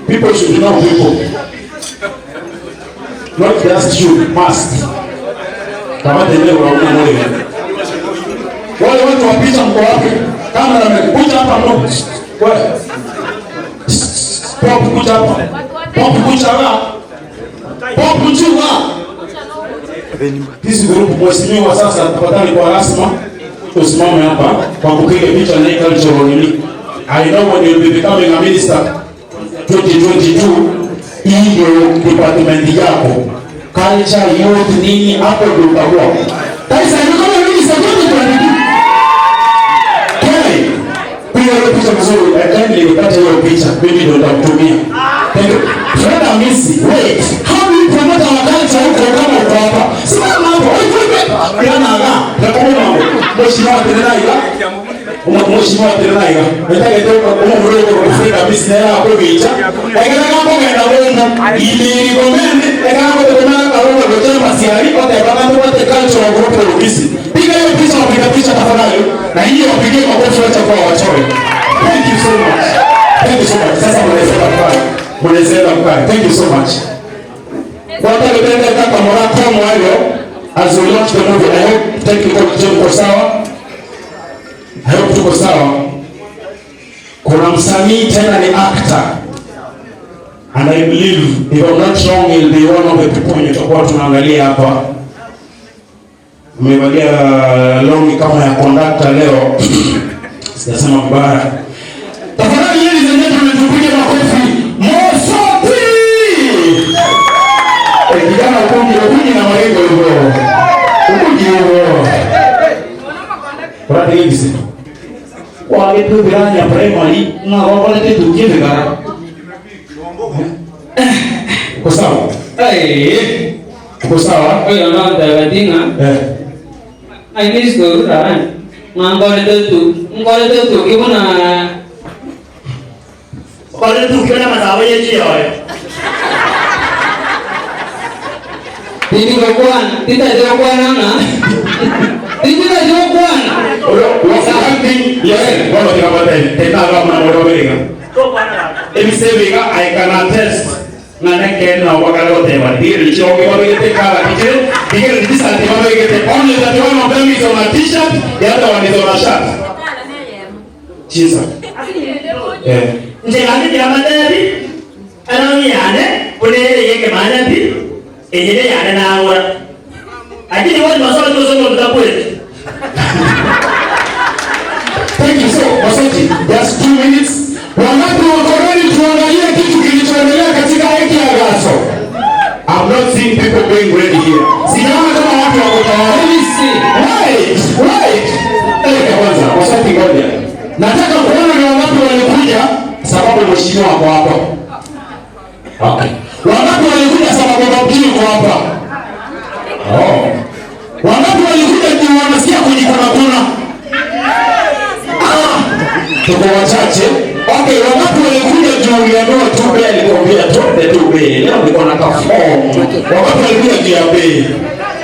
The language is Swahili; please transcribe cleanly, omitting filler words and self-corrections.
People should know people. Not just should, must. Kama tende kwa mmoja. Wale watu wa picha mko wapi? Kamera amekuja hapa mno. Wewe. Pop kuja hapa. Pop kuja hapa. Pop kuja hapa. Hizi grupu mheshimiwa sasa tafadhali kwa rasmi usimame hapa kwa kupiga picha na cultural nini. I know when you will be becoming a minister 2022 hiyo department yako culture youth nini hapo ndio utakuwa. Sasa ndio minister 2022. Okay. Piga hiyo picha vizuri. Kindly nipate hiyo picha. Mimi ndio nitakutumia. Thank you. Fred Amisi, wait. How do you promote our culture huko kama uko hapa? Sema mambo. Yana aga. Nakuona mheshimiwa tena ila. Mheshimiwa tena ila. Nataka itoka kama mrego kwa Fred Amisi na hapo bicha. Ekana kama ngenda wenda ili recommend ekana kwa kuna karola kwa masiari kwa baba ndio wote culture wa group ofisi. Piga hiyo picha wapiga picha tafadhali. Na hiyo wapige kwa kofi kwa wachoe. Thank you so much. Thank you so much. Sasa mnaweza kwa thank you so much. What are you doing kaka Morocco mwayo as we launch the movie? I hope thank you kwa sawa. I hope tuko sawa. Kuna msanii tena ni actor. And I believe if I'm not wrong he'll be one of the people wenye tutakuwa tunaangalia hapa. Umevalia longi kama ya conductor leo. Sijasema mbaya. Tafadhali ladies and gentlemen tupige makofi. Mosoti! Kijana ukungi na malengo hivyo. Ukungi hivyo. Kwa nini hivi? Kwa kitu birani ya primary na wale kitu kile gara. Kwa sawa? Kwa sawa? Oyo ndo ndadinga. Ai miss go ra. Ngole tu kibona. Ngole tu kibona masawa yeji yoyo. Tini ko kwan, tita jo kwananga. Tita jo kwana. Wasahati yes, wala kinapata tena kama na wale. Emi sevega I can attest na neke na wakalo te badiri choke wa bigete kala kije bigete disante wa bigete only that one of them is on a t-shirt the other one is on a shirt. Chisa. Nje ngani ya madari ana yane kule yeke madari ejele yane na awara. Lakini watu wasao ndio mtakwetu. Thank you so much. Just 2 minutes. Wangapi wako ready tuangalie kitu kilichoendelea katika hiki Agaso? I'm not seeing people going ready here. Sijaona kama watu wako tayari. Wait. Kwanza, wasati ngoja. Nataka kuona ni wangapi walikuja sababu mheshimiwa wako hapa. Okay. Wangapi walikuja sababu mheshimiwa wako hapa? Oh. Wangapi walikuja ndio wanasikia kujikuna kuna? Tuko wachache. Okay, wakati walikuja juu uliambiwa tu bei, alikwambia tupe tu bei. Leo niko na kafomu. Wakati walikuja juu ya bei.